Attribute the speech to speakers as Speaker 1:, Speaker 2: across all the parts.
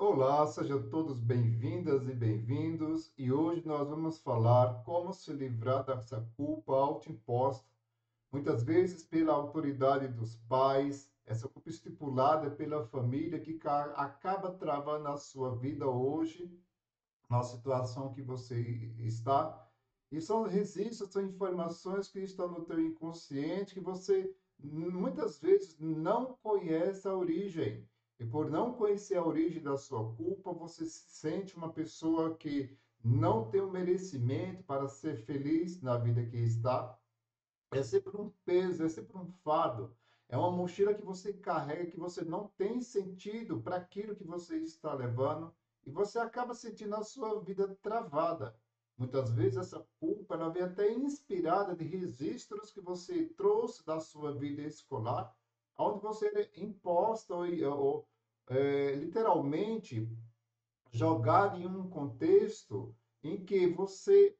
Speaker 1: Olá, sejam todos bem-vindas e bem-vindos. E hoje nós vamos falar como se livrar dessa culpa autoimposta, muitas vezes pela autoridade dos pais, essa culpa estipulada pela família que acaba travando a sua vida hoje, na situação que você está. E são registros, são informações que estão no teu inconsciente que você muitas vezes não conhece a origem. E por não conhecer a origem da sua culpa, você se sente uma pessoa que não tem o merecimento para ser feliz na vida que está. É sempre um peso, é sempre um fardo. É uma mochila que você carrega, que você não tem sentido para aquilo que você está levando, e você acaba sentindo a sua vida travada. Muitas vezes essa culpa ela vem até inspirada de registros que você trouxe da sua vida escolar, onde você é imposta ou literalmente jogado em um contexto em que você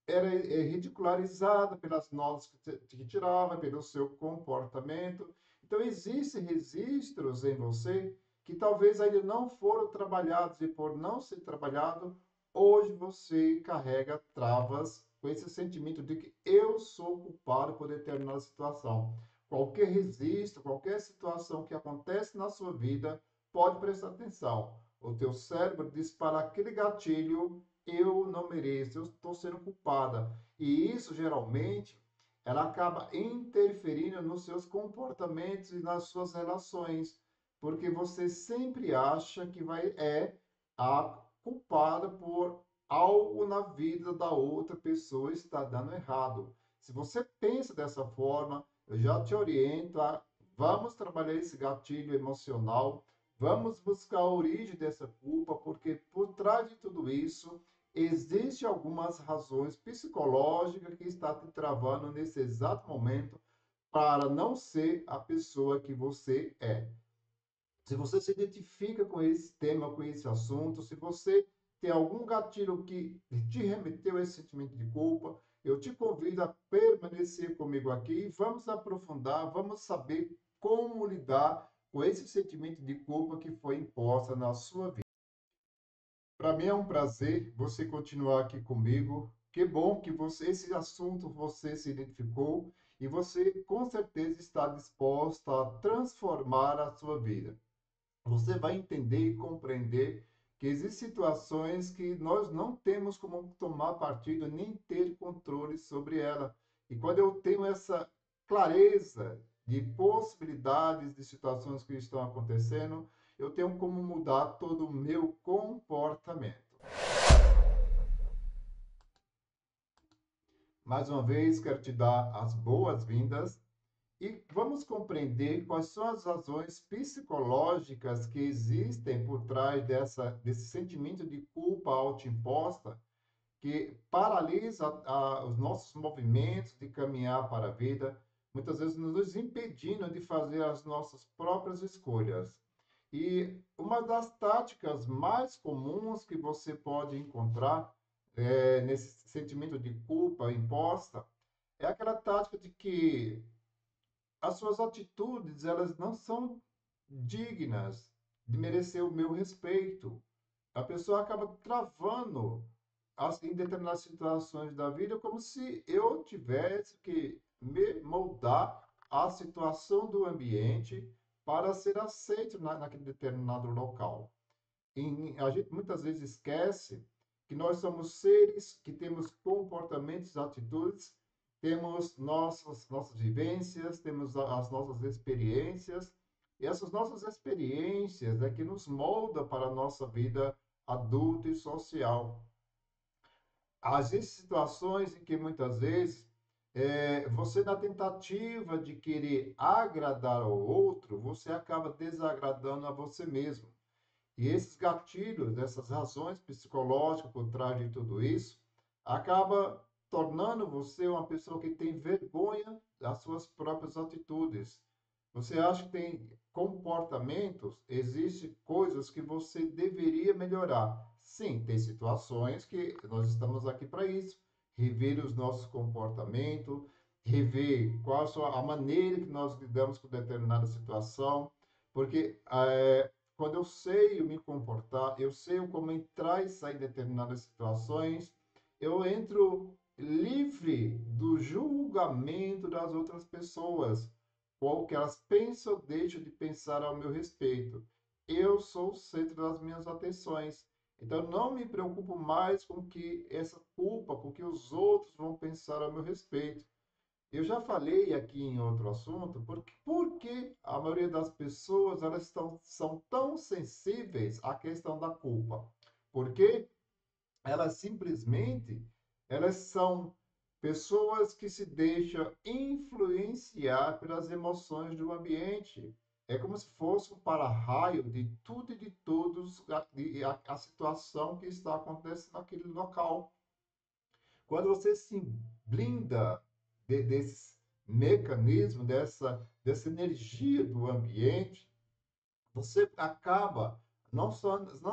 Speaker 1: era ridicularizada pelas notas que tirava, pelo seu comportamento. Então, existem registros em você que talvez ainda não foram trabalhados e por não ser trabalhado, hoje você carrega travas com esse sentimento de que eu sou culpado por determinada situação. Qualquer registro, qualquer situação que acontece na sua vida, pode prestar atenção. O teu cérebro dispara aquele gatilho: eu não mereço, eu estou sendo culpada. E isso geralmente ela acaba interferindo nos seus comportamentos e nas suas relações, porque você sempre acha que vai a culpada por algo na vida da outra pessoa está dando errado. Se você pensa dessa forma, eu já te oriento a vamos trabalhar esse gatilho emocional, vamos buscar a origem dessa culpa, porque por trás de tudo isso existem algumas razões psicológicas que está te travando nesse exato momento para não ser a pessoa que você é. Se você se identifica com esse tema, com esse assunto, se você tem algum gatilho que te remeteu a esse sentimento de culpa, eu te convido a permanecer comigo aqui e vamos aprofundar, vamos saber como lidar com esse sentimento de culpa que foi imposta na sua vida. Para mim é um prazer você continuar aqui comigo. Que bom que esse assunto você se identificou e você com certeza está disposta a transformar a sua vida. Você vai entender e compreender que existem situações que nós não temos como tomar partido nem ter controle sobre ela. E quando eu tenho essa clareza de possibilidades de situações que estão acontecendo, eu tenho como mudar todo o meu comportamento. Mais uma vez, quero te dar as boas-vindas e vamos compreender quais são as razões psicológicas que existem por trás desse sentimento de culpa autoimposta que paralisa os nossos movimentos de caminhar para a vida, muitas vezes nos impedindo de fazer as nossas próprias escolhas. E uma das táticas mais comuns que você pode encontrar nesse sentimento de culpa imposta é aquela tática de que as suas atitudes elas não são dignas de merecer o meu respeito. A pessoa acaba travando em determinadas situações da vida como se eu tivesse que me moldar à situação do ambiente para ser aceito naquele determinado local. A gente muitas vezes esquece que nós somos seres que temos comportamentos, atitudes, temos nossas vivências, temos as nossas experiências, e essas nossas experiências é que nos molda para a nossa vida adulta e social. Existem situações em que muitas vezes você, na tentativa de querer agradar ao outro, você acaba desagradando a você mesmo. E esses gatilhos, essas razões psicológicas por trás de tudo isso, acaba tornando você uma pessoa que tem vergonha das suas próprias atitudes. Você acha que tem comportamentos, existem coisas que você deveria melhorar. Sim, tem situações que nós estamos aqui para isso, rever os nossos comportamentos, rever qual a maneira que nós lidamos com determinada situação, porque quando eu sei me comportar, eu sei como entrar e sair em determinadas situações, eu entro livre do julgamento das outras pessoas, ou o que elas pensam ou deixam de pensar ao meu respeito. Eu sou o centro das minhas atenções. Então, não me preocupo mais com que essa culpa, com que os outros vão pensar ao meu respeito. Eu já falei aqui em outro assunto, porque a maioria das pessoas são tão sensíveis à questão da culpa. Porque elas simplesmente elas são pessoas que se deixam influenciar pelas emoções do ambiente. É como se fosse um para-raio de tudo e de todos a situação que está acontecendo naquele local. Quando você se blinda desses mecanismos, dessa energia do ambiente, você acaba não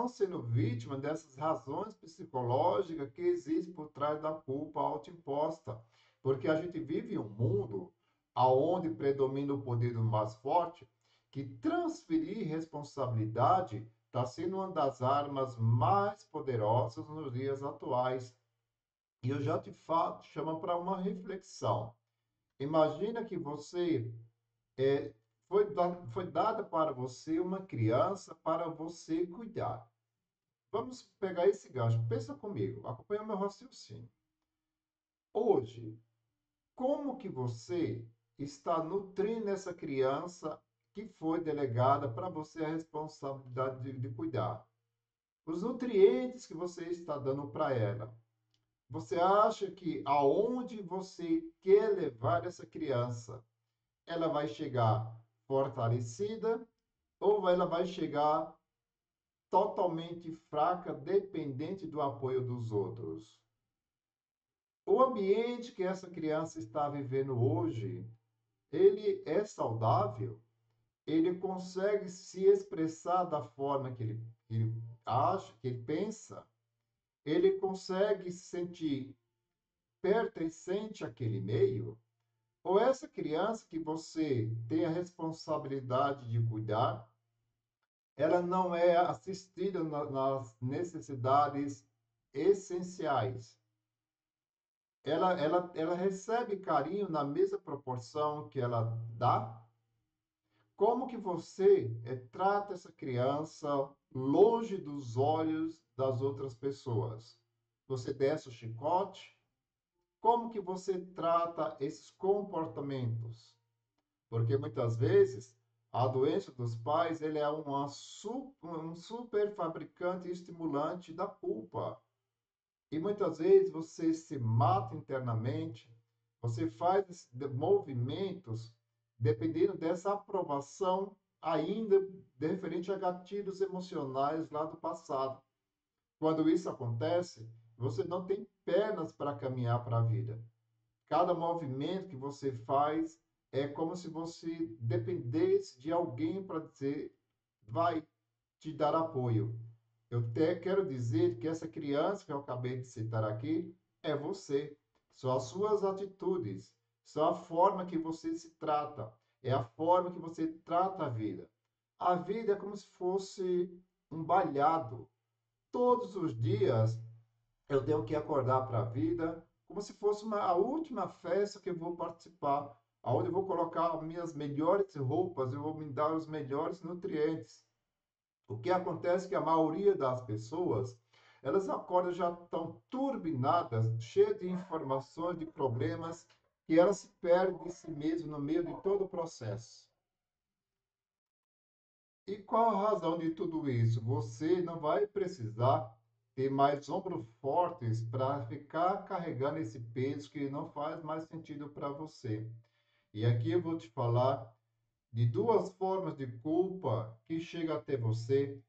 Speaker 1: sendo vítima dessas razões psicológicas que existem por trás da culpa autoimposta. Porque a gente vive em um mundo onde predomina o poder do mais forte, que transferir responsabilidade está sendo uma das armas mais poderosas nos dias atuais. E eu já te falo, chama para uma reflexão. Imagina que você foi dada para você uma criança para você cuidar. Vamos pegar esse gancho. Pensa comigo, acompanha o meu raciocínio. Hoje, como que você está nutrindo essa criança que foi delegada para você a responsabilidade de cuidar? Os nutrientes que você está dando para ela. Você acha que aonde você quer levar essa criança, ela vai chegar fortalecida ou ela vai chegar totalmente fraca, dependente do apoio dos outros? O ambiente que essa criança está vivendo hoje, ele é saudável? Ele consegue se expressar da forma que ele acha, que ele pensa? Ele consegue se sentir pertencente àquele meio? Ou essa criança que você tem a responsabilidade de cuidar, ela não é assistida nas necessidades essenciais? Ela recebe carinho na mesma proporção que ela dá? Como que você trata essa criança longe dos olhos das outras pessoas? Você desce o chicote? Como que você trata esses comportamentos? Porque muitas vezes a doença dos pais ele é um super fabricante estimulante da culpa. E muitas vezes você se mata internamente, você faz movimentos dependendo dessa aprovação ainda referente a gatilhos emocionais lá do passado. Quando isso acontece, você não tem pernas para caminhar para a vida. Cada movimento que você faz é como se você dependesse de alguém para dizer, vai te dar apoio. Quero dizer que essa criança que eu acabei de citar aqui é você. São as suas atitudes, são a forma que você se trata, é a forma que você trata a vida. A vida é como se fosse um balhado. Todos os dias eu tenho que acordar para a vida como se fosse a última festa que eu vou participar, aonde eu vou colocar minhas melhores roupas, eu vou me dar os melhores nutrientes. O que acontece é que a maioria das pessoas, elas acordam já tão turbinadas, cheias de informações, de problemas, que elas se perdem de si mesmas no meio de todo o processo. E qual a razão de tudo isso? Você não vai precisar ter mais ombros fortes para ficar carregando esse peso que não faz mais sentido para você. E aqui eu vou te falar de duas formas de culpa que chega até você,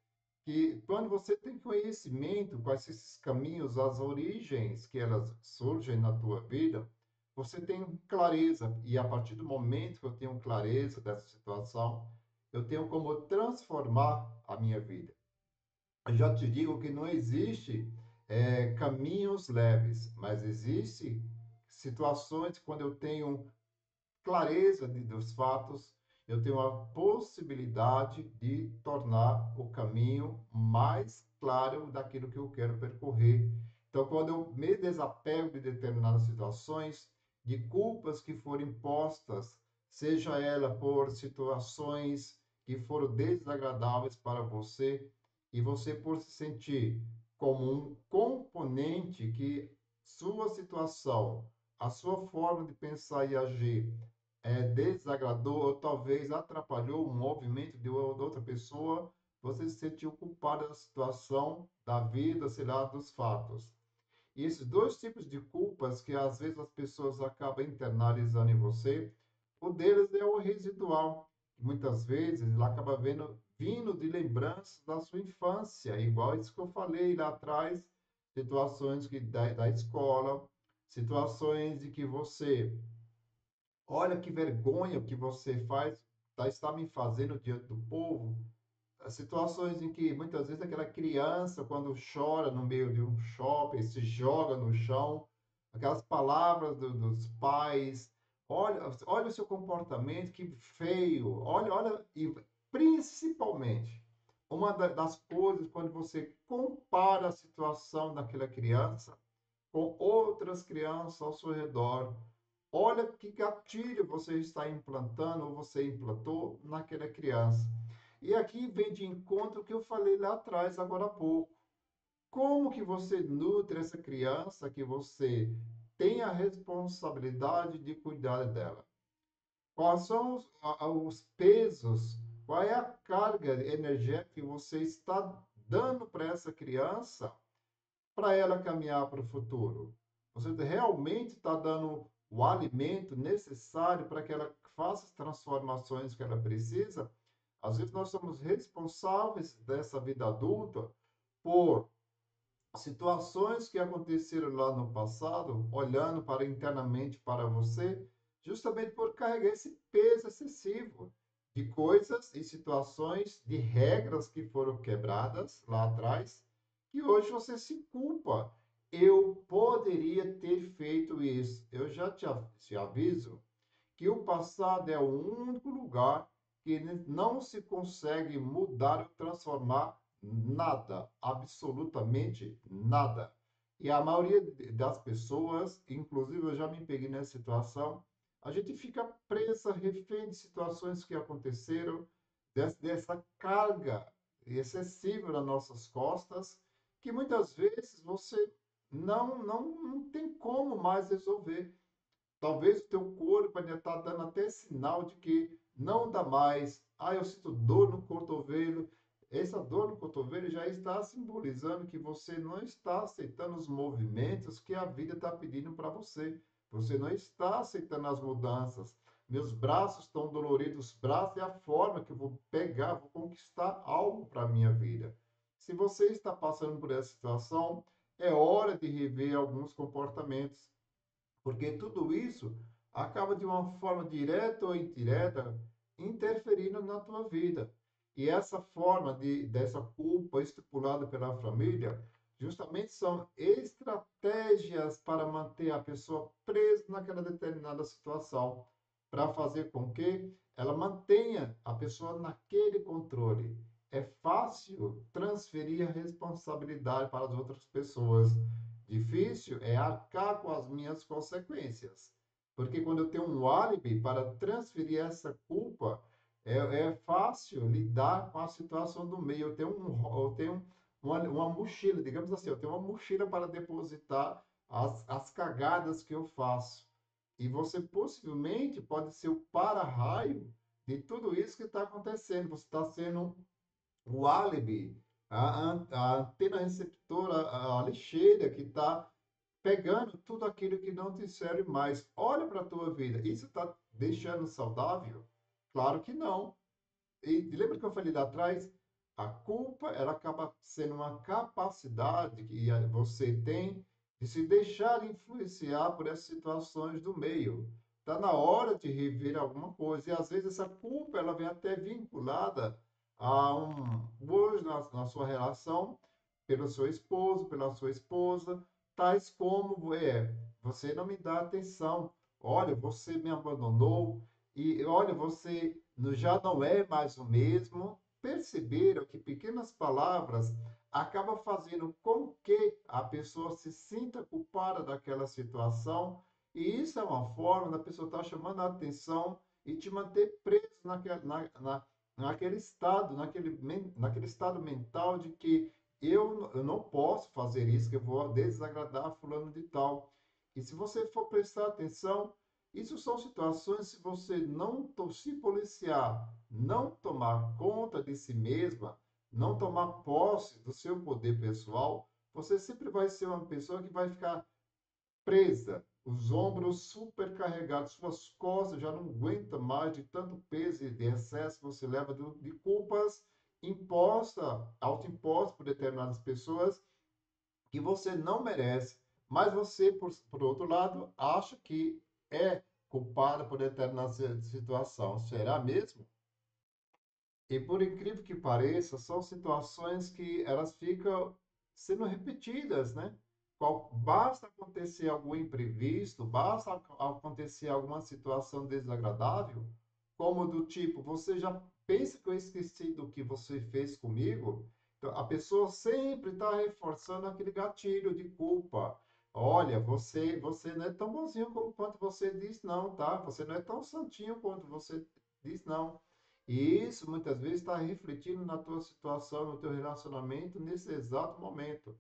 Speaker 1: que quando você tem conhecimento quais esses caminhos, as origens que elas surgem na tua vida, você tem clareza. E a partir do momento que eu tenho clareza dessa situação, eu tenho como transformar a minha vida. Eu já te digo que não existe caminhos leves, mas existe situações quando eu tenho clareza dos fatos, eu tenho a possibilidade de tornar o caminho mais claro daquilo que eu quero percorrer. Então, quando eu me desapego de determinadas situações, de culpas que foram impostas, seja ela por situações que foram desagradáveis para você, e você por se sentir como um componente que sua situação, a sua forma de pensar e agir desagradou ou talvez atrapalhou o movimento de outra pessoa, você se sentiu culpado da situação, da vida, sei lá, dos fatos. E esses dois tipos de culpas que às vezes as pessoas acabam internalizando em você, o deles é o residual. Muitas vezes ele acaba vindo de lembranças da sua infância, igual isso que eu falei lá atrás, situações da escola, situações de que você, olha que vergonha o que você faz, está me fazendo diante do povo. As situações em que muitas vezes aquela criança, quando chora no meio de um shopping, se joga no chão, aquelas palavras dos pais, olha o seu comportamento, que feio, olha, e principalmente, uma das coisas, quando você compara a situação daquela criança com outras crianças ao seu redor, olha que gatilho você está implantando ou você implantou naquela criança. E aqui vem de encontro o que eu falei lá atrás, agora há pouco. Como que você nutre essa criança que você tem a responsabilidade de cuidar dela? Quais são os pesos? Qual é a carga energética que você está dando para essa criança para ela caminhar para o futuro? Você realmente está dando o alimento necessário para que ela faça as transformações que ela precisa? Às vezes nós somos responsáveis dessa vida adulta por situações que aconteceram lá no passado, olhando para internamente para você, justamente por carregar esse peso excessivo de coisas e situações, de regras que foram quebradas lá atrás, que hoje você se culpa. Eu poderia ter feito isso. Eu já te aviso que o passado é o único lugar que não se consegue mudar ou transformar nada, absolutamente nada. E a maioria das pessoas, inclusive eu já me peguei nessa situação, a gente fica presa, refém de situações que aconteceram, dessa carga excessiva nas nossas costas, que muitas vezes você não tem como mais resolver. Talvez o teu corpo ainda está dando até sinal de que não dá mais. Ah, eu sinto dor no cotovelo. Essa dor no cotovelo já está simbolizando que você não está aceitando os movimentos que a vida está pedindo para você. Você não está aceitando as mudanças. Meus braços estão doloridos. Os braços é a forma que eu vou pegar, vou conquistar algo para a minha vida. Se você está passando por essa situação, é hora de rever alguns comportamentos, porque tudo isso acaba de uma forma direta ou indireta interferindo na tua vida. E essa forma dessa culpa estipulada pela família, justamente são estratégias para manter a pessoa presa naquela determinada situação, para fazer com que ela mantenha a pessoa naquele controle. É fácil transferir a responsabilidade para as outras pessoas. Difícil é arcar com as minhas consequências. Porque quando eu tenho um álibi para transferir essa culpa, é fácil lidar com a situação do meio. Eu tenho uma mochila, digamos assim, eu tenho uma mochila para depositar as cagadas que eu faço. E você possivelmente pode ser o para-raio de tudo isso que está acontecendo. Você está sendo o álibi, a antena receptora, a lixeira que está pegando tudo aquilo que não te serve mais. Olha para a tua vida. Isso está deixando saudável? Claro que não. E lembra que eu falei lá atrás? A culpa, ela acaba sendo uma capacidade que você tem de se deixar influenciar por essas situações do meio. Está na hora de rever alguma coisa. E às vezes essa culpa, ela vem até vinculada a hoje na sua relação, pelo seu esposo, pela sua esposa, tais como você não me dá atenção. Olha, você me abandonou. E olha, você já não é mais o mesmo. Perceberam que pequenas palavras acabam fazendo com que a pessoa se sinta culpada daquela situação, e isso é uma forma da pessoa estar chamando a atenção e te manter preso naquele estado, naquele estado mental de que eu não posso fazer isso, que eu vou desagradar fulano de tal. E se você for prestar atenção, isso são situações, se você não se policiar, não tomar conta de si mesma, não tomar posse do seu poder pessoal, você sempre vai ser uma pessoa que vai ficar presa, os ombros supercarregados, suas costas já não aguentam mais de tanto peso e de excesso que você leva de culpas autoimpostas por determinadas pessoas que você não merece, mas você, por outro lado, acha que é culpada por determinada situação. Será mesmo? E por incrível que pareça, são situações que elas ficam sendo repetidas, né? Basta acontecer algum imprevisto, basta acontecer alguma situação desagradável, como do tipo, você já pensa que eu esqueci do que você fez comigo? Então, a pessoa sempre está reforçando aquele gatilho de culpa. Olha, você não é tão bonzinho quanto você diz, não, tá? Você não é tão santinho quanto você diz, não. E isso muitas vezes está refletindo na tua situação, no teu relacionamento nesse exato momento.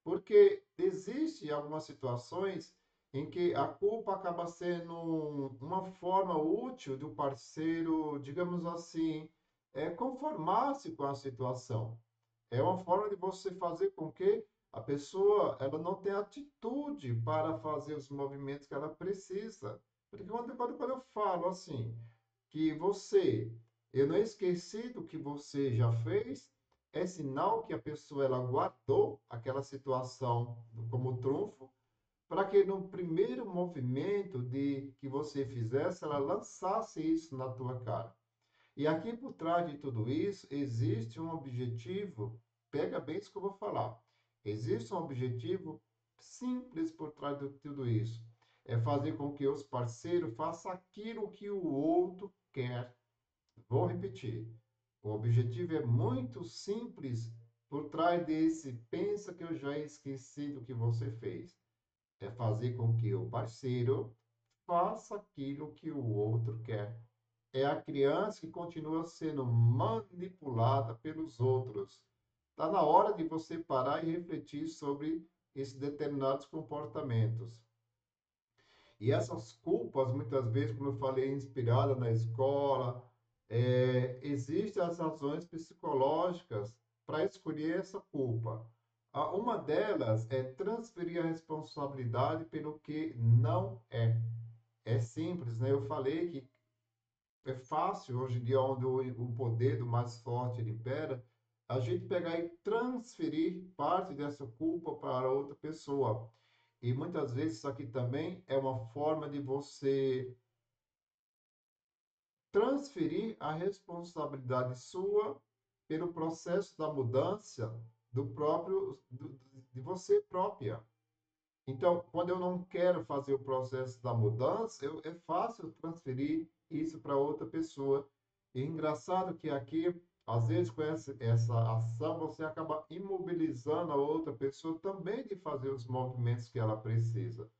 Speaker 1: Porque existe algumas situações em que a culpa acaba sendo uma forma útil do parceiro, digamos assim, conformar-se com a situação. É uma forma de você fazer com que a pessoa ela não tenha atitude para fazer os movimentos que ela precisa. Porque quando eu falo assim, que eu não esqueci do que você já fez, é sinal que a pessoa ela guardou aquela situação como trunfo, para que no primeiro movimento de que você fizesse, ela lançasse isso na tua cara. E aqui por trás de tudo isso existe um objetivo, pega bem isso que eu vou falar. Existe um objetivo simples por trás de tudo isso. É fazer com que os parceiros façam aquilo que o outro quer. Vou repetir. O objetivo é muito simples por trás desse pensa que eu já esqueci do que você fez. É fazer com que o parceiro faça aquilo que o outro quer. É a criança que continua sendo manipulada pelos outros. Está na hora de você parar e refletir sobre esses determinados comportamentos. E essas culpas, muitas vezes, como eu falei, inspiradas na escola, existem as razões psicológicas para escolher essa culpa. Uma delas é transferir a responsabilidade pelo que não é. É simples, né? Eu falei que é fácil, hoje em dia, onde o poder do mais forte ele impera, a gente pegar e transferir parte dessa culpa para outra pessoa. E muitas vezes isso aqui também é uma forma de você transferir a responsabilidade sua pelo processo da mudança de você própria. Então, quando eu não quero fazer o processo da mudança, é fácil transferir isso para outra pessoa. E engraçado que aqui, às vezes, com essa ação, você acaba imobilizando a outra pessoa também de fazer os movimentos que ela precisa.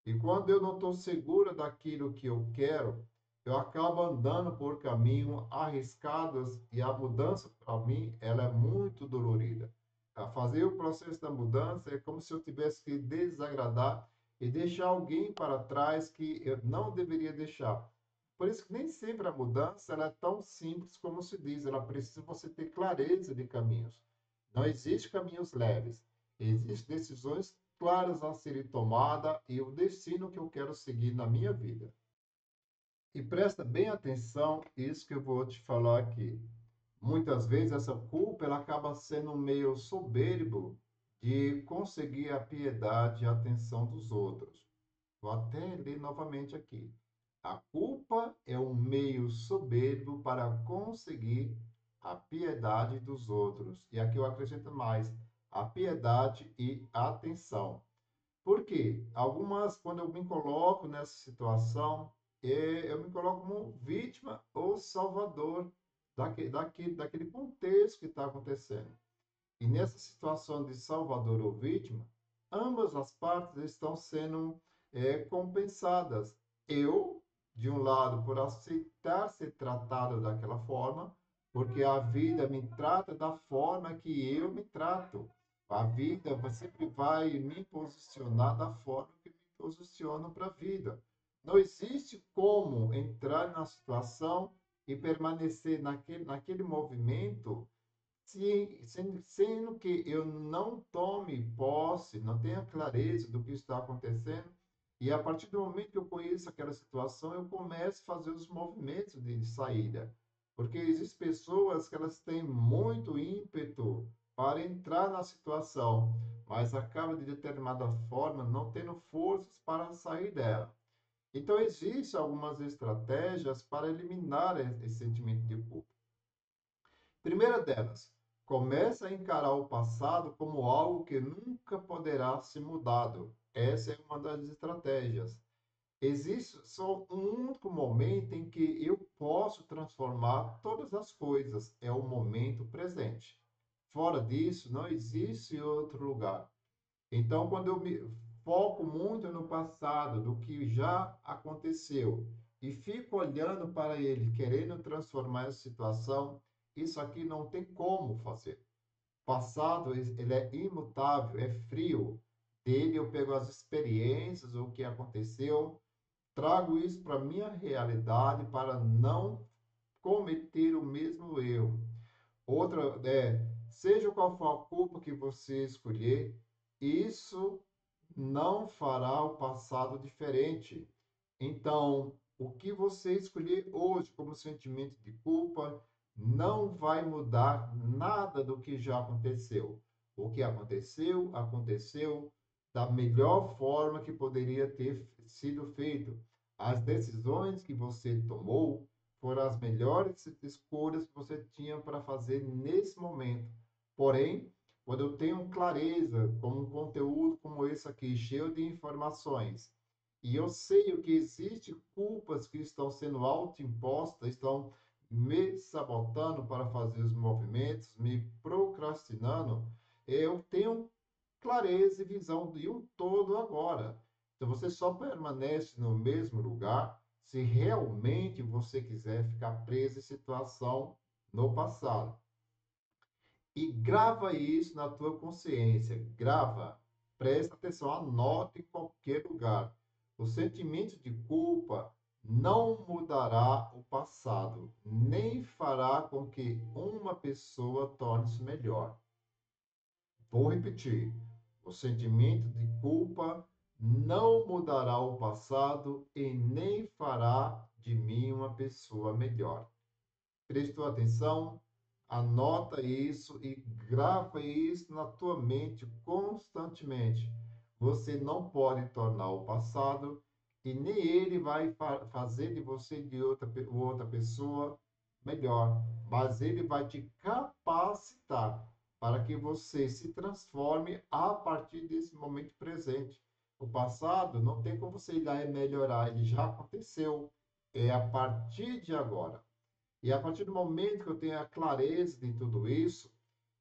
Speaker 1: E quando eu não estou segura daquilo que eu quero, eu acabo andando por caminhos arriscados e a mudança, para mim, ela é muito dolorida. A fazer o processo da mudança é como se eu tivesse que desagradar e deixar alguém para trás que eu não deveria deixar. Por isso que nem sempre a mudança ela é tão simples como se diz, ela precisa você ter clareza de caminhos. Não existe caminhos leves, existem decisões claras a serem tomadas e o destino que eu quero seguir na minha vida. E presta bem atenção isso que eu vou te falar aqui. Muitas vezes essa culpa ela acaba sendo meio soberbo de conseguir a piedade e a atenção dos outros. Vou até ler novamente aqui. A culpa é um meio soberbo para conseguir a piedade dos outros. E aqui eu acrescento mais, a piedade e a atenção. Por quê? Algumas, quando eu me coloco nessa situação, eu me coloco como vítima ou salvador daquele contexto que está acontecendo. E nessa situação de salvador ou vítima, ambas as partes estão sendo compensadas. Eu, de um lado, por aceitar ser tratado daquela forma, porque a vida me trata da forma que eu me trato. A vida sempre vai me posicionar da forma que me posiciono para a vida. Não existe como entrar na situação e permanecer naquele movimento sendo que eu não tome posse, não tenha clareza do que está acontecendo, e a partir do momento que eu conheço aquela situação, eu começo a fazer os movimentos de saída. Porque existem pessoas que elas têm muito ímpeto para entrar na situação, mas acaba de determinada forma não tendo forças para sair dela. Então, existem algumas estratégias para eliminar esse sentimento de culpa. Primeira delas, comece a encarar o passado como algo que nunca poderá ser mudado. Essa é uma das estratégias. Existe só um único momento em que eu posso transformar todas as coisas, é o momento presente. Fora disso, não existe outro lugar. Então, quando eu me foco muito no passado, do que já aconteceu, e fico olhando para ele, querendo transformar a situação, isso aqui não tem como fazer. Passado, ele é imutável, é frio. Dele eu pego as experiências, o que aconteceu, trago isso para a minha realidade para não cometer o mesmo erro. Outra seja qual for a culpa que você escolher, isso não fará o passado diferente. Então, o que você escolher hoje como sentimento de culpa não vai mudar nada do que já aconteceu. O que aconteceu, aconteceu da melhor forma que poderia ter sido feito. As decisões que você tomou foram as melhores escolhas que você tinha para fazer nesse momento. Porém, quando eu tenho clareza com um conteúdo como esse aqui, cheio de informações, e eu sei o que existe culpas que estão sendo autoimpostas, estão me sabotando para fazer os movimentos, me procrastinando, eu tenho clareza e visão de um todo agora. Então você só permanece no mesmo lugar se realmente você quiser ficar preso em situação no passado. E grava isso na tua consciência. Grava. Presta atenção, anota em qualquer lugar. O sentimento de culpa não mudará o passado, nem fará com que uma pessoa torne-se melhor. Vou repetir. O sentimento de culpa não mudará o passado e nem fará de mim uma pessoa melhor. Prestou atenção? Anota isso e grava isso na tua mente constantemente. Você não pode tornar o passado e nem ele vai fazer de você de outra pessoa melhor, mas ele vai te capacitar para que você se transforme a partir desse momento presente. O passado não tem como você ir lá e melhorar, ele já aconteceu. É a partir de agora. E a partir do momento que eu tenho a clareza de tudo isso,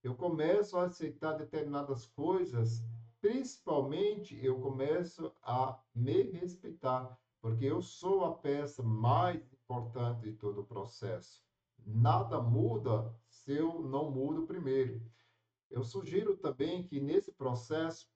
Speaker 1: eu começo a aceitar determinadas coisas, principalmente eu começo a me respeitar, porque eu sou a peça mais importante de todo o processo. Nada muda se eu não mudo primeiro. Eu sugiro também que nesse processo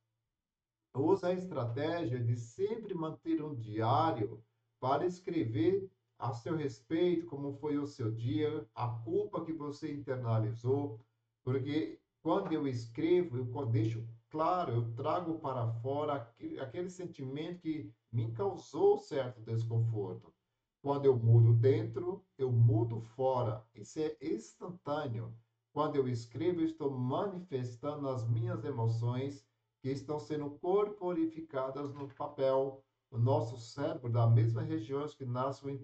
Speaker 1: use a estratégia de sempre manter um diário para escrever a seu respeito como foi o seu dia, a culpa que você internalizou, porque quando eu escrevo, eu deixo claro, eu trago para fora aquele sentimento que me causou certo desconforto. Quando eu mudo dentro, eu mudo fora. Isso é instantâneo. Quando eu escrevo, eu estou manifestando as minhas emoções que estão sendo corporificadas no papel. O nosso cérebro, da mesma região que nascem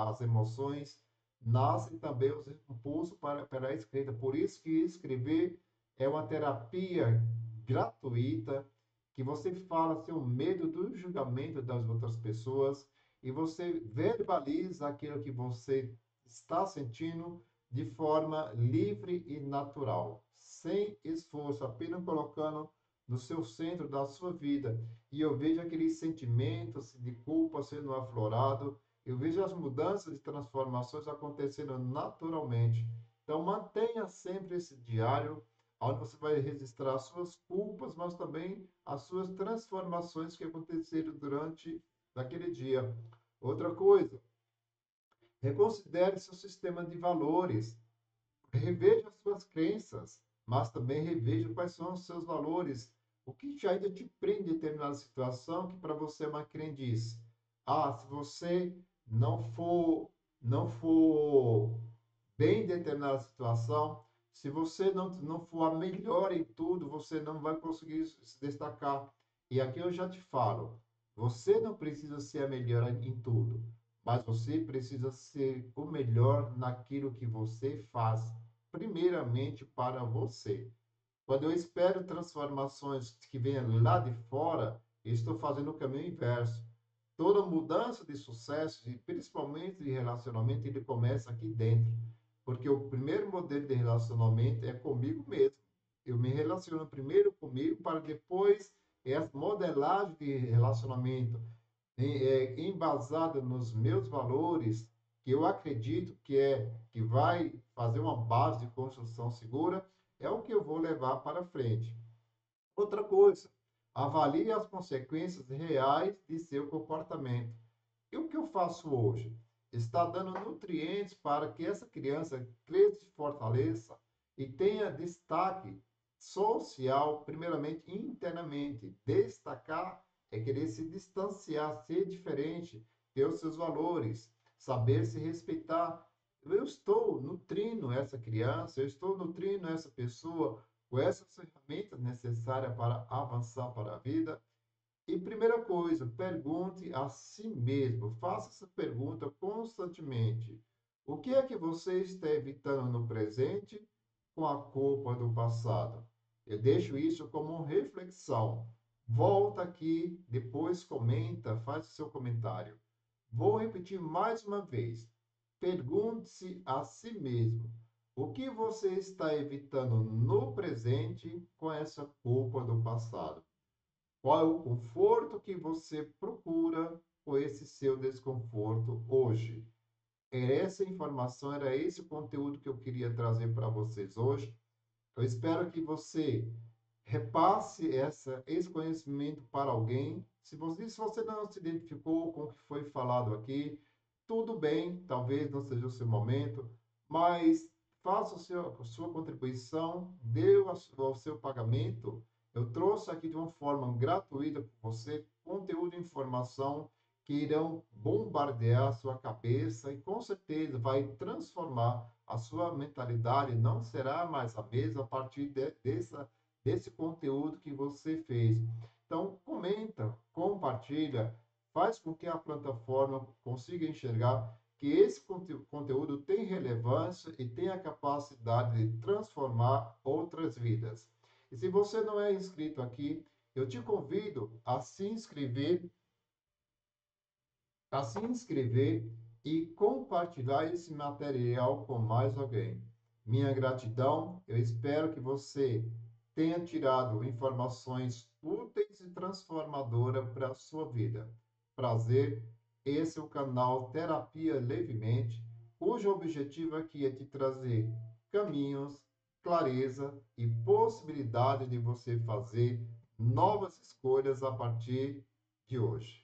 Speaker 1: as emoções, nascem também os impulsos para a escrita. Por isso que escrever é uma terapia gratuita, que você fala sem o medo do julgamento das outras pessoas. e você verbaliza aquilo que você está sentindo de forma livre e natural, sem esforço, apenas colocando no seu centro da sua vida. E eu vejo aqueles sentimentos de culpa sendo aflorados, eu vejo as mudanças e transformações acontecendo naturalmente. Então, mantenha sempre esse diário, onde você vai registrar as suas culpas, mas também as suas transformações que aconteceram durante aquele dia. Outra coisa, reconsidere seu sistema de valores, reveja as suas crenças, mas também reveja quais são os seus valores. O que ainda te prende em determinada situação que para você é uma crendice? Ah, se você não for bem em determinada situação, se você não for a melhor em tudo, você não vai conseguir se destacar. E aqui eu já te falo, você não precisa ser a melhor em tudo, mas você precisa ser o melhor naquilo que você faz, primeiramente para você. Quando eu espero transformações que venham lá de fora, eu estou fazendo o caminho inverso. Toda mudança de sucesso, e principalmente de relacionamento, ele começa aqui dentro. Porque o primeiro modelo de relacionamento é comigo mesmo. Eu me relaciono primeiro comigo para depois essa modelagem de relacionamento embasada nos meus valores, que eu acredito que vai fazer uma base de construção segura, é o que eu vou levar para frente. Outra coisa, avalie as consequências reais de seu comportamento. E o que eu faço hoje? Está dando nutrientes para que essa criança cresça e fortaleça e tenha destaque social, primeiramente internamente. Destacar é querer se distanciar, ser diferente, ter os seus valores, saber se respeitar. Eu estou nutrindo essa criança, eu estou nutrindo essa pessoa com essas ferramentas necessárias para avançar para a vida. E primeira coisa, pergunte a si mesmo, faça essa pergunta constantemente. O que é que você está evitando no presente com a culpa do passado? Eu deixo isso como reflexão. Volta aqui, depois comenta, faz o seu comentário. Vou repetir mais uma vez. Pergunte-se a si mesmo: o que você está evitando no presente com essa culpa do passado? Qual é o conforto que você procura com esse seu desconforto hoje? Essa informação, era esse o conteúdo que eu queria trazer para vocês hoje. Eu espero que você repasse esse conhecimento para alguém. Se você não se identificou com o que foi falado aqui, tudo bem, talvez não seja o seu momento, mas faça a sua contribuição, dê o seu pagamento. Eu trouxe aqui de uma forma gratuita para você conteúdo e informação que irão bombardear a sua cabeça e com certeza vai transformar a sua mentalidade, não será mais a mesma a partir desse conteúdo que você fez. Então, comenta, compartilha, faz com que a plataforma consiga enxergar que esse conteúdo tem relevância e tem a capacidade de transformar outras vidas. E se você não é inscrito aqui, eu te convido a se inscrever e compartilhar esse material com mais alguém. Minha gratidão, eu espero que você tenha tirado informações úteis e transformadoras para a sua vida. Prazer, esse é o canal Terapia Levemente, cujo objetivo aqui é te trazer caminhos, clareza e possibilidade de você fazer novas escolhas a partir de hoje.